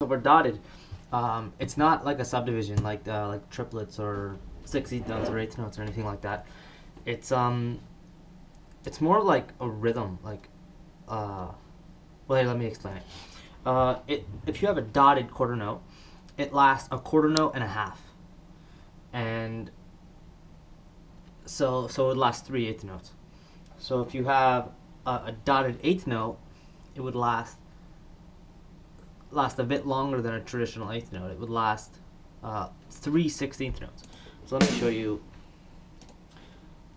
we're dotted. It's not like a subdivision like triplets or 16th notes or 8th notes or anything like that. It's more like a rhythm. Well, here, let me explain it. If you have a dotted quarter note, it lasts a quarter note and a half, and so it would last 3/8 notes. So if you have a dotted 8th note, it would last a bit longer than a traditional 8th note. It would last 3 16th notes. So let me show you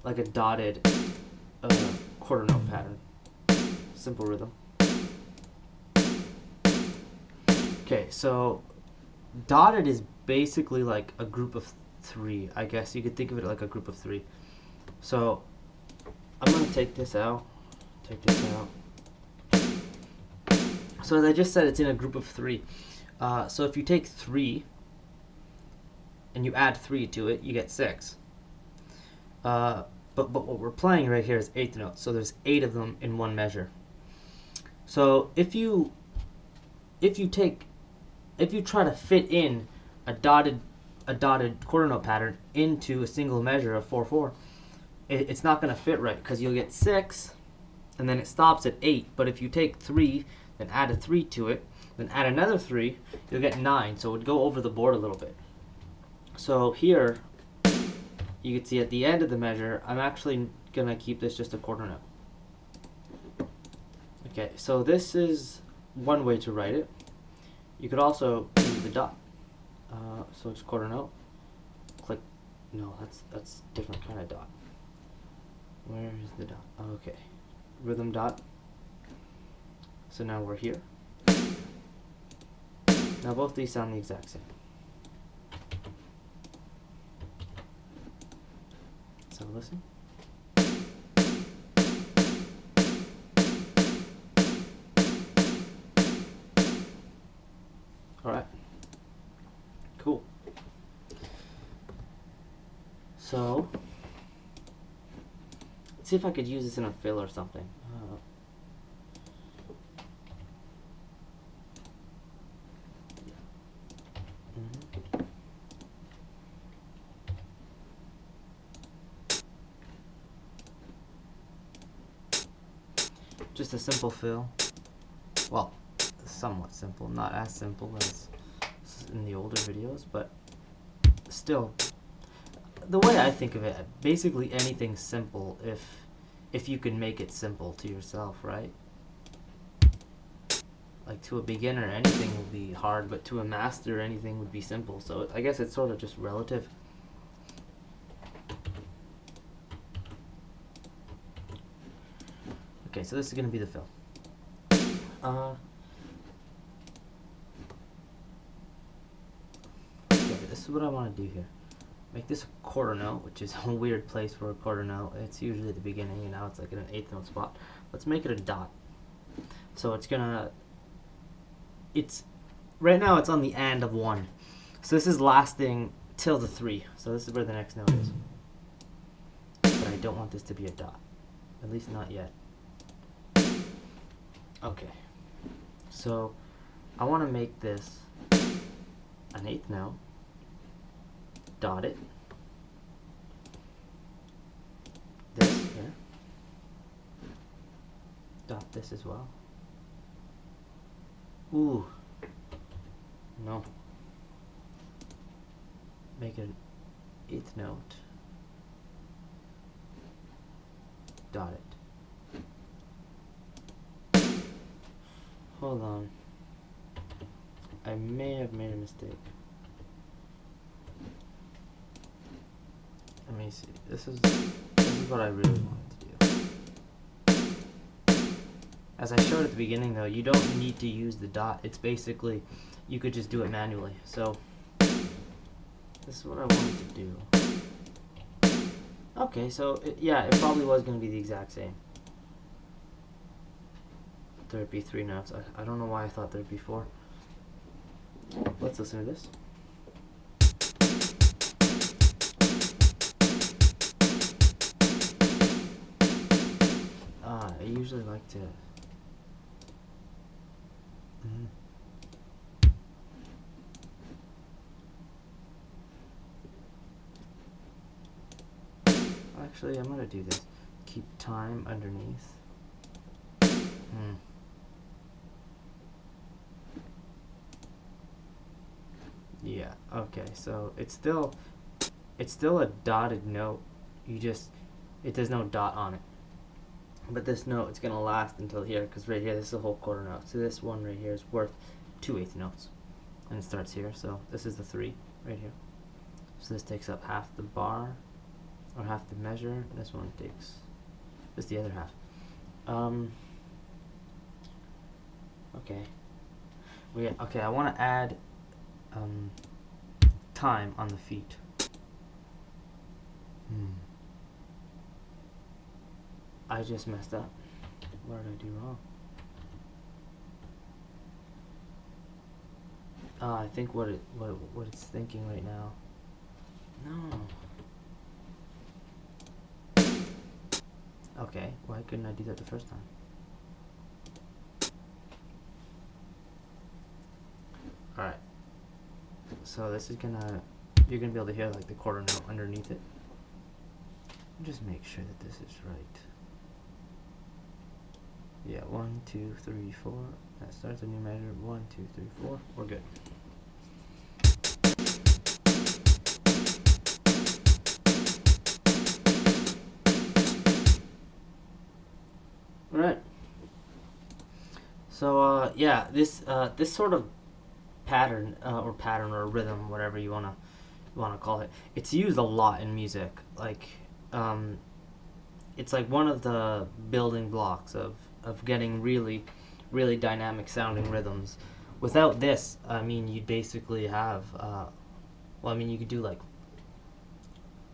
like a dotted quarter note pattern. Simple rhythm. Okay, so dotted is basically like a group of 3. I guess you could think of it like a group of 3. So I'm going to take this out. So as I just said, it's in a group of 3. So if you take 3 and you add 3 to it, you get 6. But what we're playing right here is 8th notes. So there's 8 of them in one measure. So if you try to fit in a dotted quarter note pattern into a single measure of 4/4, it's not going to fit right, because you'll get 6 and then it stops at 8. But if you take 3, then add a 3 to it, then add another 3, you'll get 9. So it would go over the board a little bit. So here you can see at the end of the measure, I'm actually going to keep this just a quarter note. Okay, so this is one way to write it. You could also use the dot. So it's quarter note. Click. No, that's different kind of dot. Where is the dot? Okay, rhythm dot. So now we're here. Now both these sound the exact same. So listen. Alright. Cool. So, let's see if I could use this in a fill or something. Just a simple fill. Well, somewhat simple, not as simple as in the older videos, but still, the way I think of it, basically anything's simple if you can make it simple to yourself, right? Like, to a beginner, anything will be hard, but to a master, anything would be simple. So I guess it's sort of just relative. Okay, so this is going to be the fill. Okay, this is what I want to do here. Make this a quarter note, which is a weird place for a quarter note. It's usually at the beginning, and now it's like in an 8th note spot. Let's make it a dot. So right now it's on the and of 1. So this is lasting till the 3. So this is where the next note is. But I don't want this to be a dot. At least not yet. Okay. So I want to make this an 8th note. Dot it. This here. Dot this as well. Ooh. No. Make it an 8th note. Dot it. Hold on. I may have made a mistake. Let me see. This is what I really wanted to do. As I showed at the beginning, though, you don't need to use the dot. It's basically, you could just do it manually. So this is what I wanted to do. Okay, so yeah, it probably was going to be the exact same. There'd be 3 notes. I don't know why I thought there'd be 4. Let's listen to this. I usually like to Actually, I'm gonna do this. Keep time underneath. Yeah, okay, so it's still a dotted note. There's no dot on it. But this note, it's gonna last until here, because right here, this is a whole quarter note. So this one right here is worth 2/8 notes. And it starts here, so this is the 3 right here. So this takes up half the bar, or half the measure. This one takes just the other half. Okay. Okay, I want to add time on the feet. I just messed up. What did I do wrong? I think what it's thinking right now. No. Okay, why couldn't I do that the first time? Alright. So this is you're gonna be able to hear like the quarter note underneath it. Just make sure that this is right. Yeah, 1, 2, 3, 4. That starts a new measure. 1, 2, 3, 4. We're good. Right. So yeah, this sort of pattern or rhythm, whatever you wanna call it, it's used a lot in music. Like it's like one of the building blocks of getting really dynamic sounding rhythms. Without this, I mean, you'd basically have well, I mean, you could do like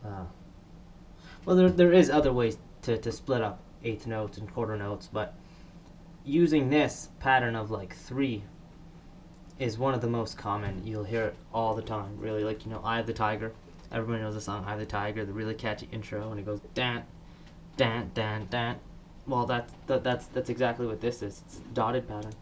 well, there is other ways to split up eighth notes and quarter notes, but using this pattern of like 3 is one of the most common. You'll hear it all the time, really. Like, you know, Eye of the Tiger. Everybody knows the song Eye of the Tiger, the really catchy intro, and it goes dan, dan, dan, dan. Well, that's exactly what this is. It's a dotted pattern.